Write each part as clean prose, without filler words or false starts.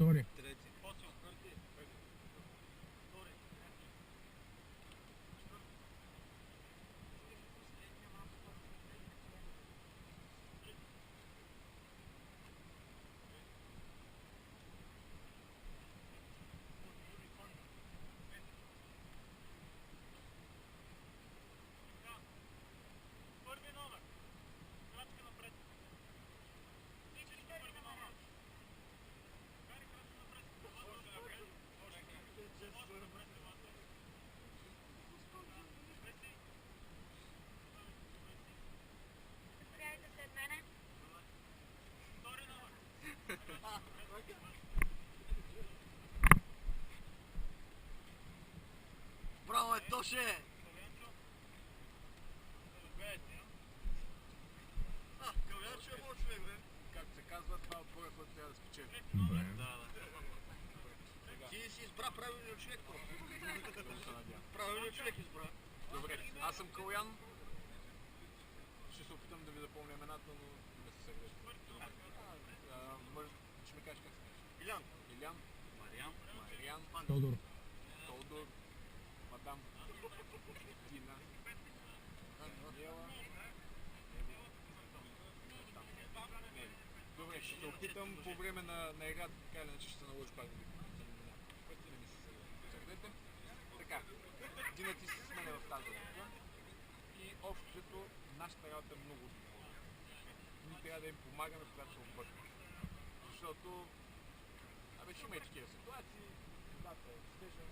Втори. Браво, Тоше! Кълвяче е моят човек, бе. Както се казва, това от първи път трябва да спечели. Добре. Ти си избра правилният човек, правилният човек избра. Добре, аз съм Калян. Ще се опитам да ви запомня имената, но не се сърдете. Ще ми кажеш как се казваш? Илян. Илян. Мариан. Тодор. Тодор. Мадам. Тина. Ела. Добре, ще се опитам по време на играта, така или иначе ще се наложи пак да ви пъти, не ми се сърдете. Така, Дина, ти си с мене в тази работа и общото нашата работа е много добра. Ние трябва да им помагаме, когато се обърнем. Защото, ще има и такива ситуации, водата е стежа,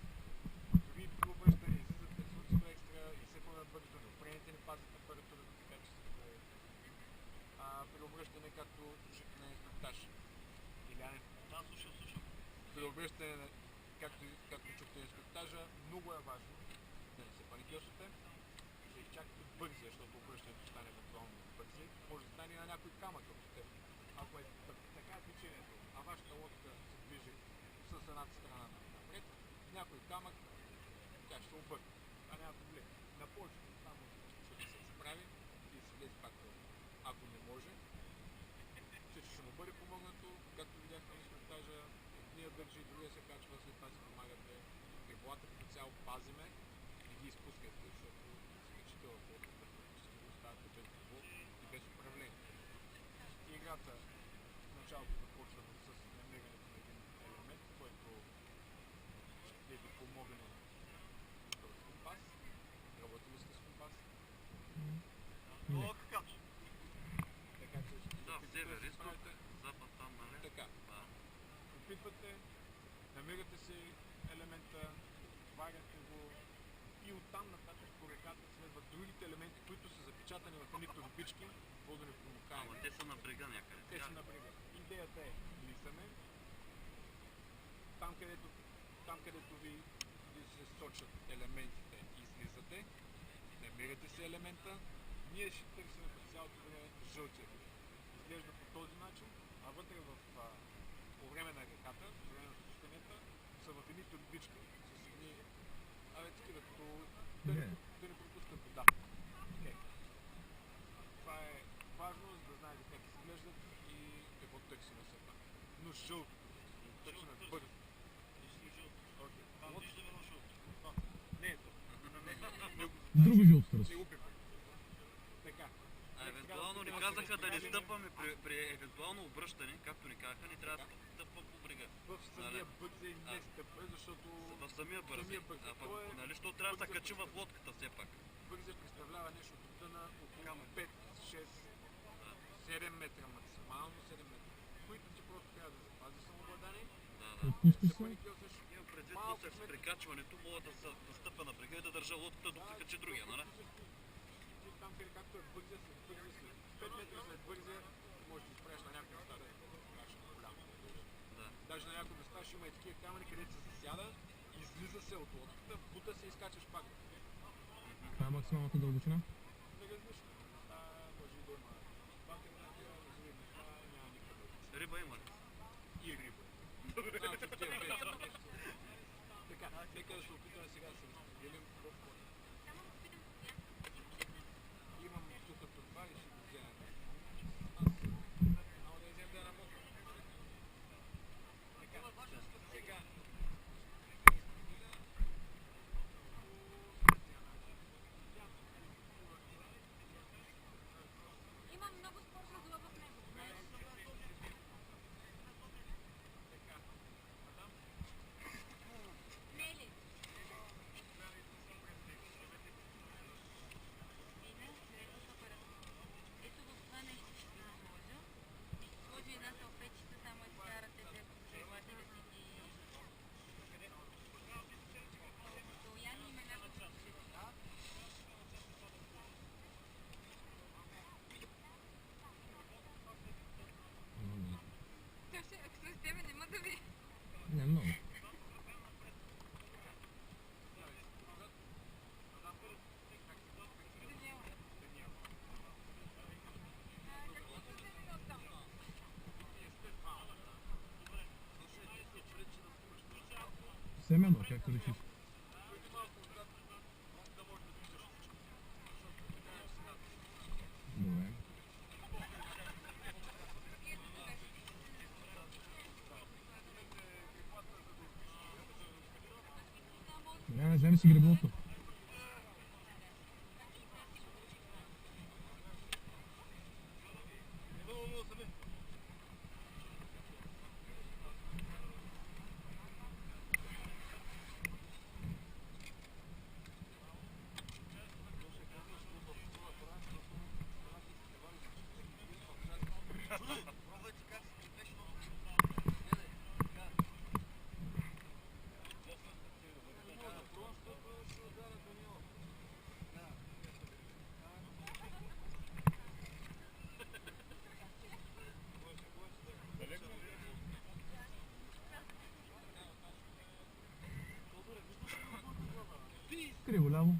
дори при обръщане излизате с екстра и се пълнят бързо, неопрените не пазят температурата, така че се при обръщане, както чухте на инструктаж. Иляне? Да, слушам. При обръщане, както чухте на инструктажа, много е важно да не се паникьосвате, да изчакате бързи, защото обръщането стане евентуално бързи. Може да стане на някой камък, ако е така течението, а вашата лодка се движи с едната страна напред, някой камък, тя ще се обърне. Това няма проблем. На повечето само ще се справи и се влезе пак. Ако не може, ще му бъде помогнато, както видяхте на инструктажа, едния държи, другия се качва, след това си помагате. Риболата като цяло пазиме и ги изпускате, защото се качите в лодката, ще го оставате без рибол и без управление. Играта в началото започва с намирането на един елемент, който ще ви помогне с компас. Работили сте с компас? Много кача. Така че ще се опитвате да се справите. Запад там, нали? Така. Опитвате, намирате си елемента, варяте го и оттам нататък по реката следват другите елементи, които са запечатани в едни турбички, водени промокаеми. Ама те са на брега някъде. Те са на брега. Идеята е влизаме, там където ви се сочат елементите, излизате, намирате си елемента, ние ще търсим през цялото време жълтия брeg. Изглежда по този начин, а вътре по време на реката, по време на спусканията, са в едни турбички с едни такива, като да не пропускат вода. Okay. Това е важно, за да знаете как изглеждат и какво търсим все пак. Но жълто. Търсим бързо. Не е то. Друго жълто търси. Така. А евентуално ни казаха да не стъпваме при евентуално обръщане, както ни казаха, ни трябва да стъпвам по брега. В самия бързей не стъпва, защото... В самия бързей. А пък, нали, що трябва да се качим в лодката все пак? Бързей представлява нещо от тъна около 5, 6, 7 метра максимално, 7 метра, които ти просто трябва да запази самообладание. Отпусти се. Имам предвид с прекачването, мога да стъпя на брега и да държа лодката, докато качи другия, нали? Там къде както е бързия, след 5 метра след бързия, можеш да изправиш на някои места да е голямо. Даже на някои места ще има и такива камъни, където се засяда, излиза се от лодката, бута се и скачаш пак. Това е максималната дълбочина? Не различно. Може и да има батерната, разумни места, няма никъде. Риба има ли? И риба. Така, нека да се опитаме сега да се разпределим в лодката. Имам тук това и ще го взема. Аз няма да изям да работя. Така. Семено, както решиш. Добре. Не, вземи си гриблото. Криво ляво.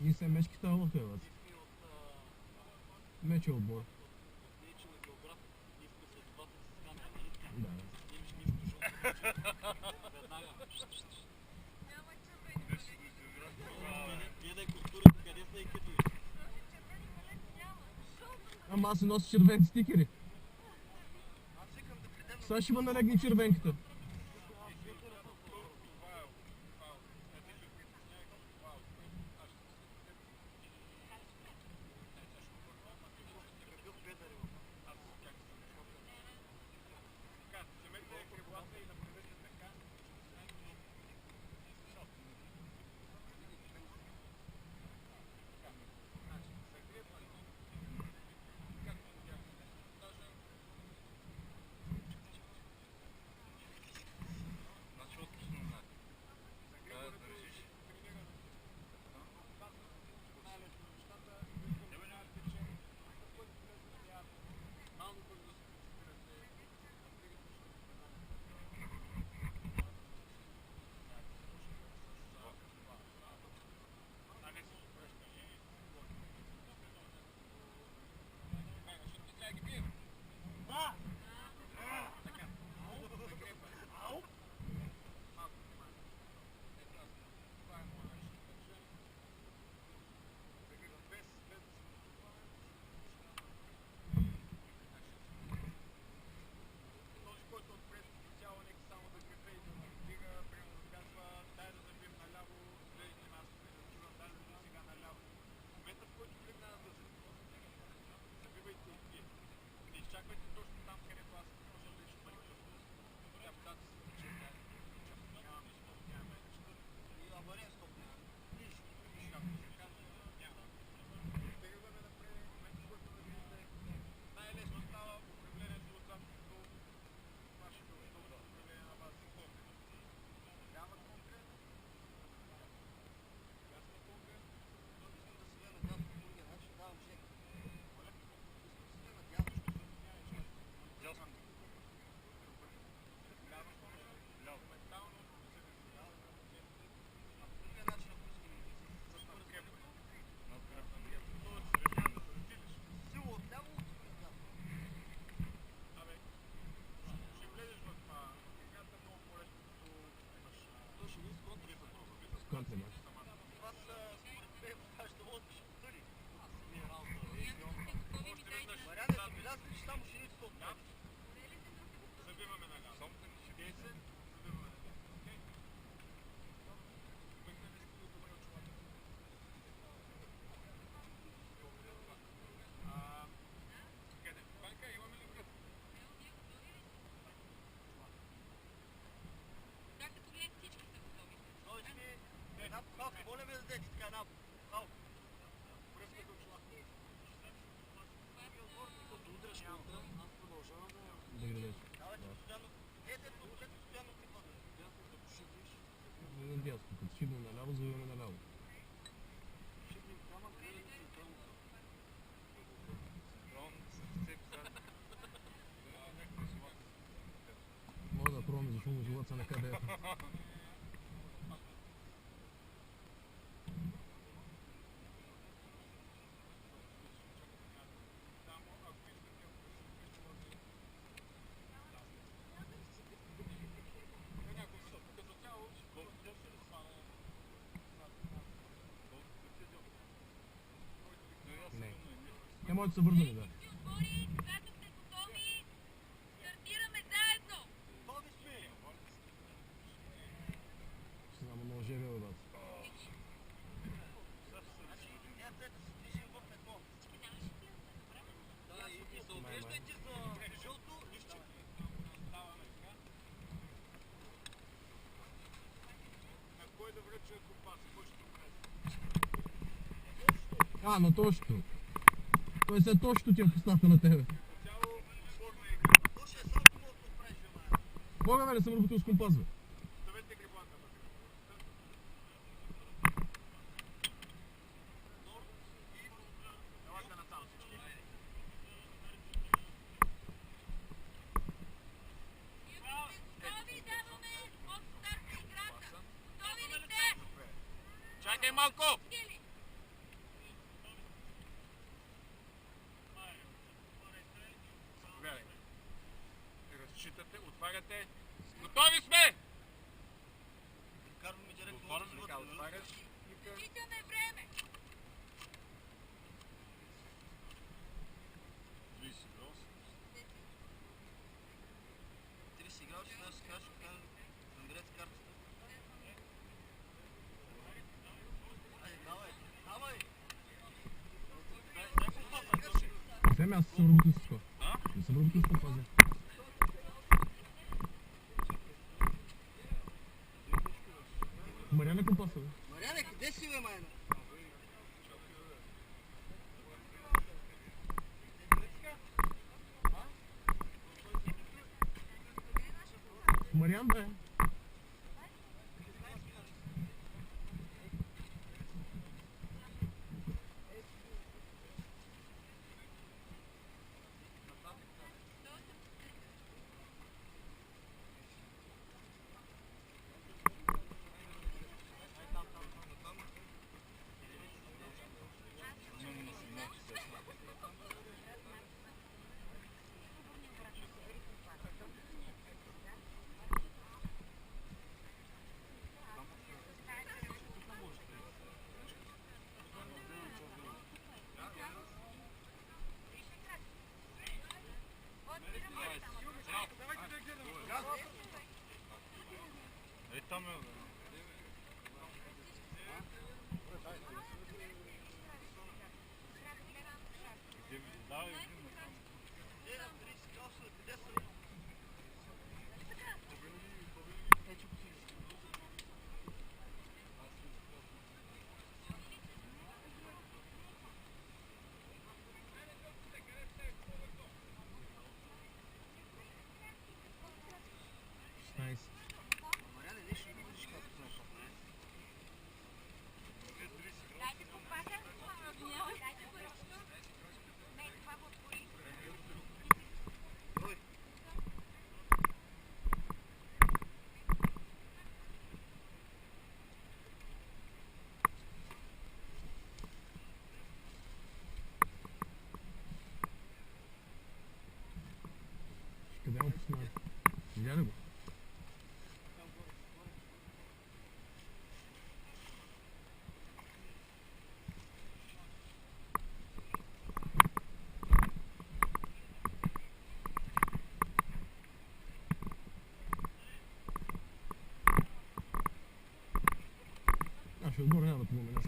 И се мечките лъкават. Меч е отбор. Да. Ама аз си нося червени стикери. Сега ще ме налегне червенката. Контри мач. Да гледаш. дясно. Като шибнем наляво, завиваме наляво. Шипнем камък, гледаме централно са. Мога да пробваме за шумо живота на къде. Не. Те могат да са вързани, да. Отбори, когато сте готови, стартираме заедно! Ще знам много жеве, бе, бат. Да, и се обреждайте за жълто листче. На кой да връча компаса? Кой ще го прави? А, на точно. Той се точно ти е поставка на тебе. Цяло сложна игра. Слушай, салто мога да правиш, жена. Мога бе да съм работил с компас, бе. Ставете гриблата, бе. Елате насам всички. Готови, даваме от старт на играта! Готови ли сте? Чакай малко! Или? Заповядай. Разчитате, отваряте. Готови сме! Карваме директно Отварям, от така, живота. отваряш. Читаме време! 30 градуса. 30 градуса, аз се кажа, наберете картата. Айде, давай, давай! Дай компаса, Гоши. Сега аз съм работил с това. А? Не съм работил с компас, бе. Мариана компаса, бе. Мариане, къде си, бе, майна? Мариан, бе. Ей, там е, бе. Давай, видим там. Е, на 30 градуса, къде са? Мариане, нещо не видиш как това е. Дайте компаса! Дайте го ръчно! Не, това го отвори! Ой, やるわ。А, ще отбор няма да помогне днес.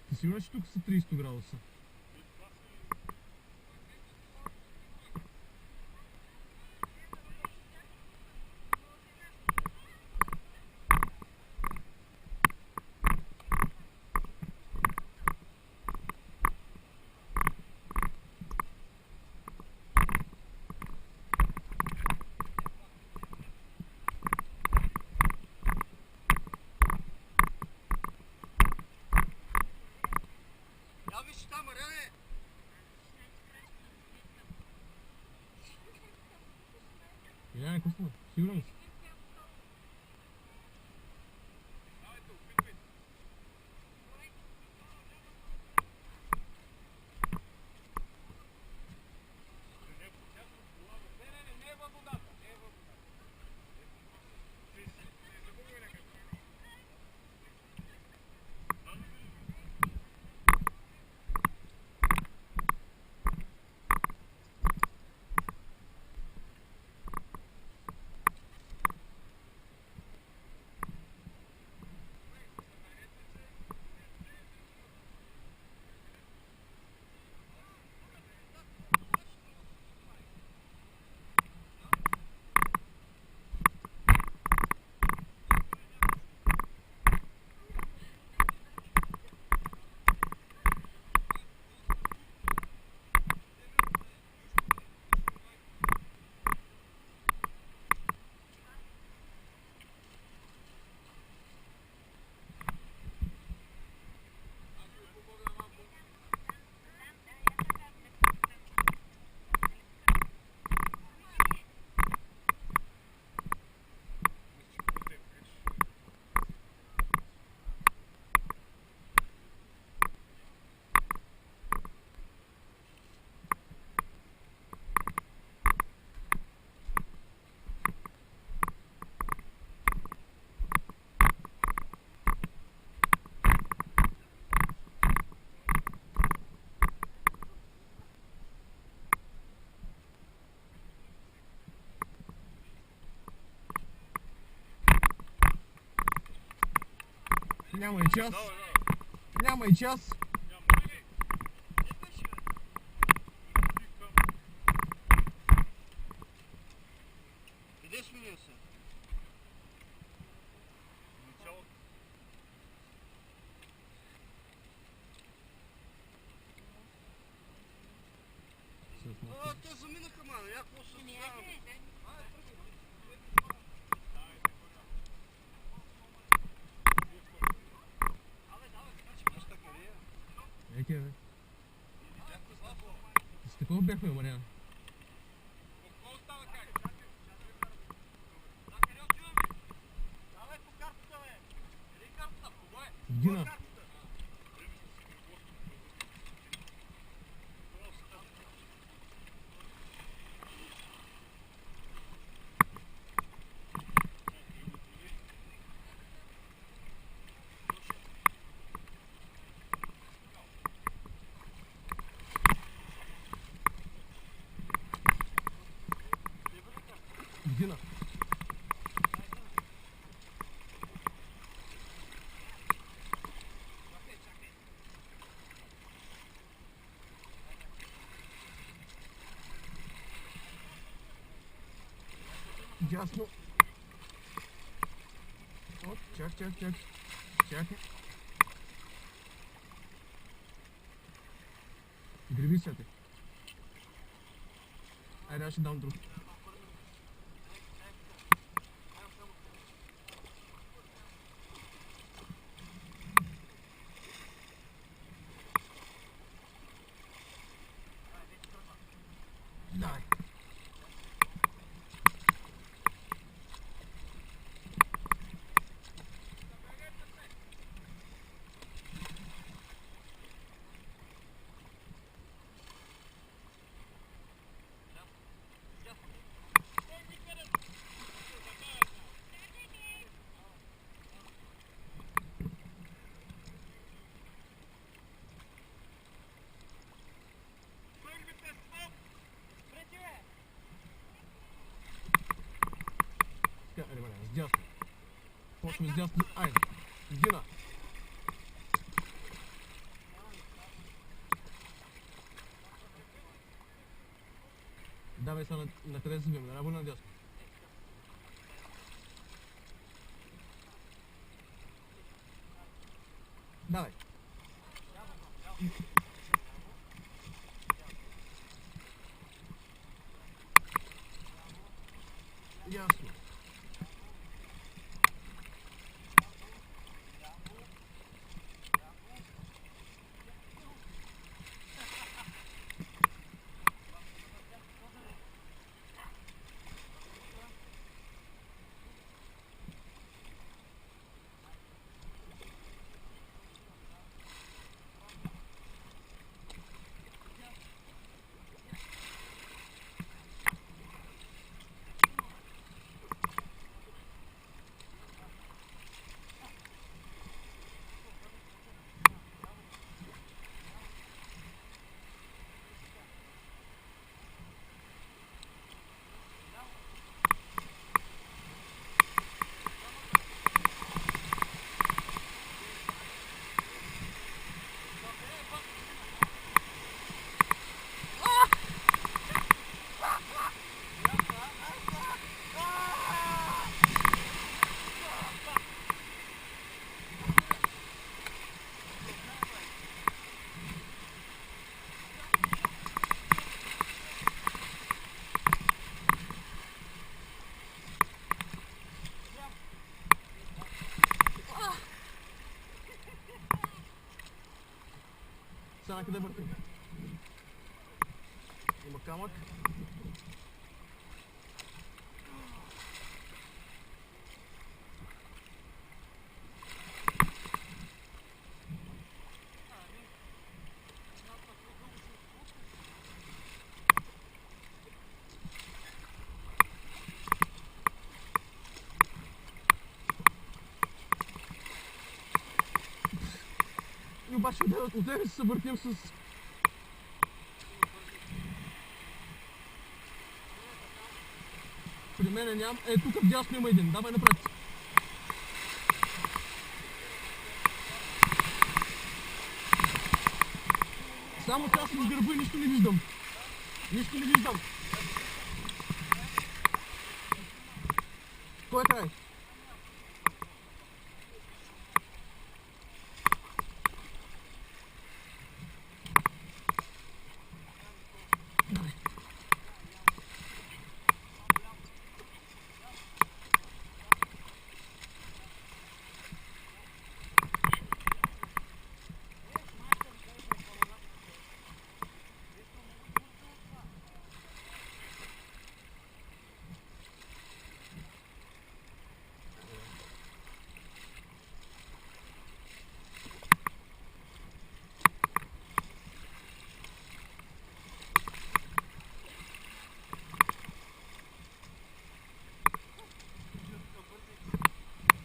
Ти сигурен, че тук са 30 градуса? Сигурен си? Не е във водата, не е във водата. Няма и час. Няма и час. Къде сменя се? Те заминаха, мана. Я какво се създавам? Еке, бе. С такова бяхме, Мариан. Какво става как? Давай по картата, бе! Къде е картата? Кого е? Дина. Дина. Дясно. Оп, чак. Чакай. Греби се ти. Айде, аз ще дам друг. Давай. Айде, Мариан, с дясно. Почваме с дясно. Айде. Дина. Давай сега на къде се сбиваме, на ляво или на дясно? Давай. Ясно. сега къде въртим. Има камък. И обаче отдеве се въртим с... При мене нямам. Тук вдясно има един. Давай напред. Само аз съм с гърба и нищо не виждам. Нищо не виждам. Кой е край?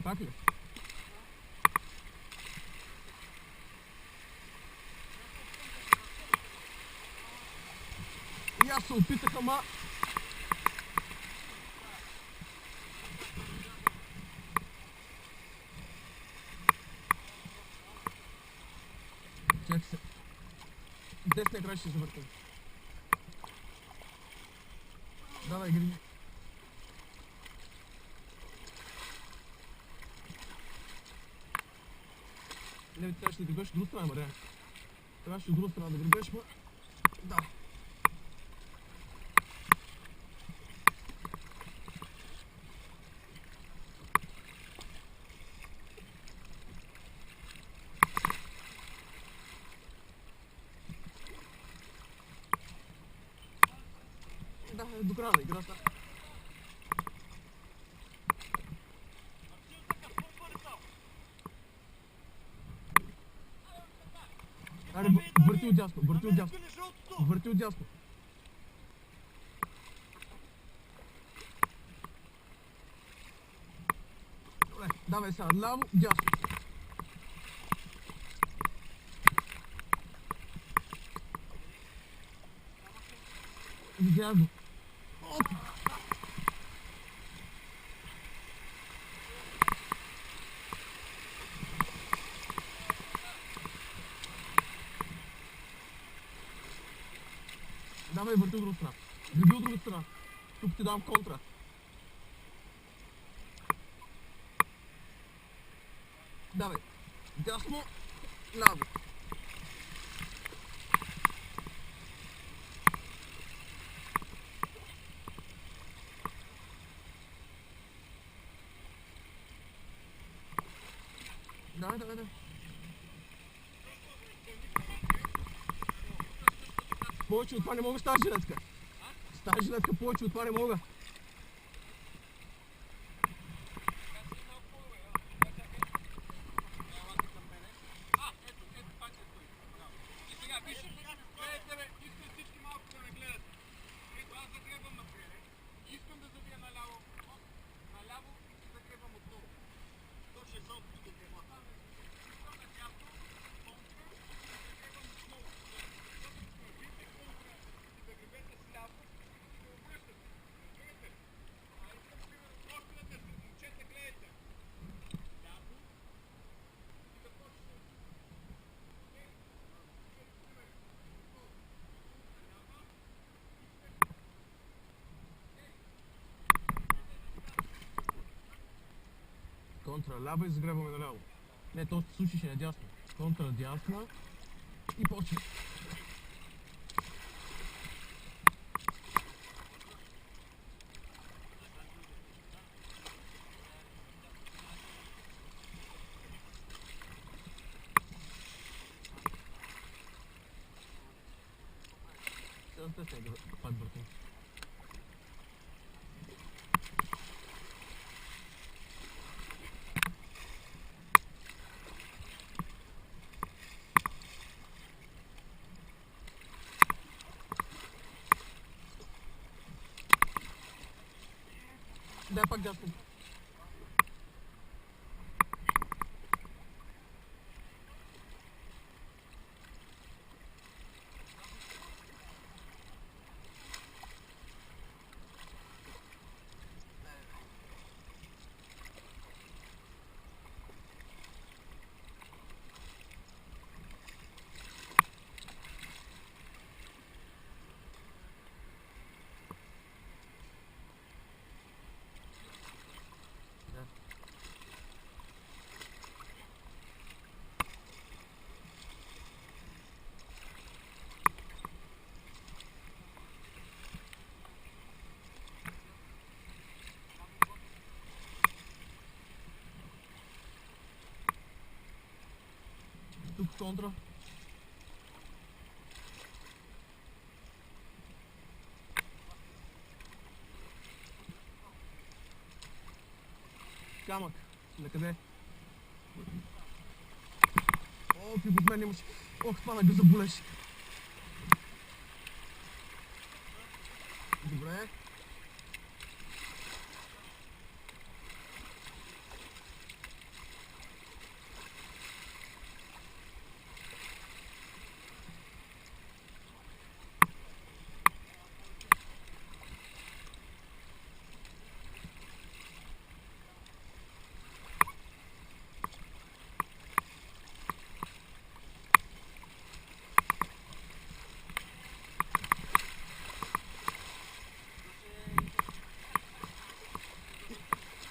Пак ли? И аз се опитах, ама... Чакай се. Десния край ще завъртам. Давай, гри. Не, трябва ще да гребеш от друга страна, Мария. Трябваше от друга страна да гребеш, ма... Да. Да, до края на играта. Аре, върти отдясно, върти отдясно. Върти отдясно. Добре, давай сега, ляво, дясно. Видях го. Оп! Давай, върти от друга страна. Греби от друга страна. Тук ти дам контра. Давай. Дясно, ляво. Давай, давай, давай. Повече от това не мога с тази жилетка. С тази жилетка повече от това не мога. Контра лява и загребваме наляво. Не, то се сушише надясно. Контра дясна и почва. те сега пак въртим. Дай пак гаснем. Тук контра. Камък. Накъде? О, при под мен имаш. Ох, това ме го заболеш. Добре.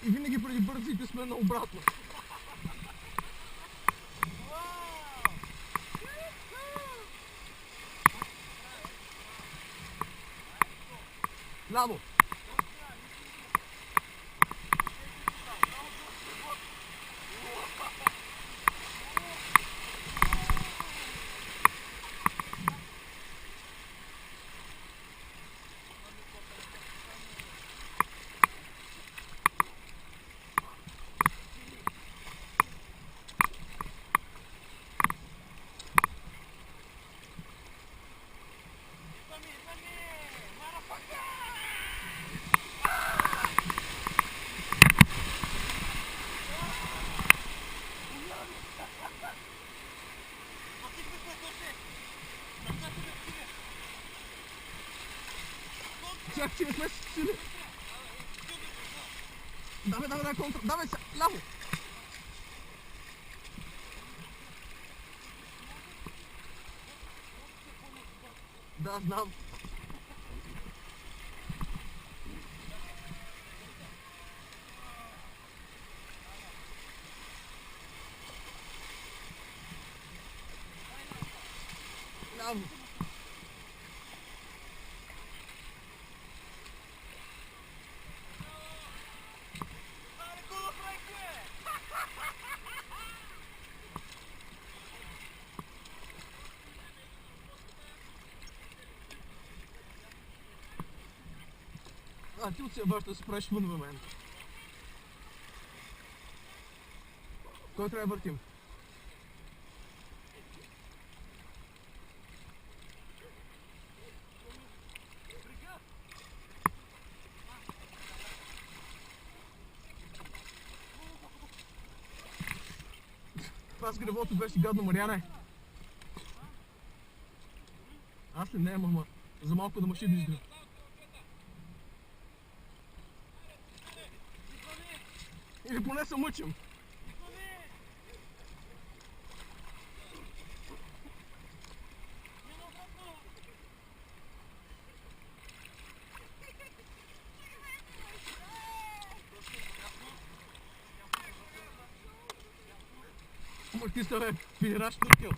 И винаги преди бързите сме наобратно. Ляво! Чак, че не сме се сили. Давай, контра. Давай се, ляво. Да, знам. Ляво. А, ти от се баш да се правиш вън в мен. Кой трябва да въртим? Това с гребото беше гадно, Мариане. Аз ли не, мама? За малко да маши да изгреб. Или поне се мъчим. Ама ти се бе, пираш туркел.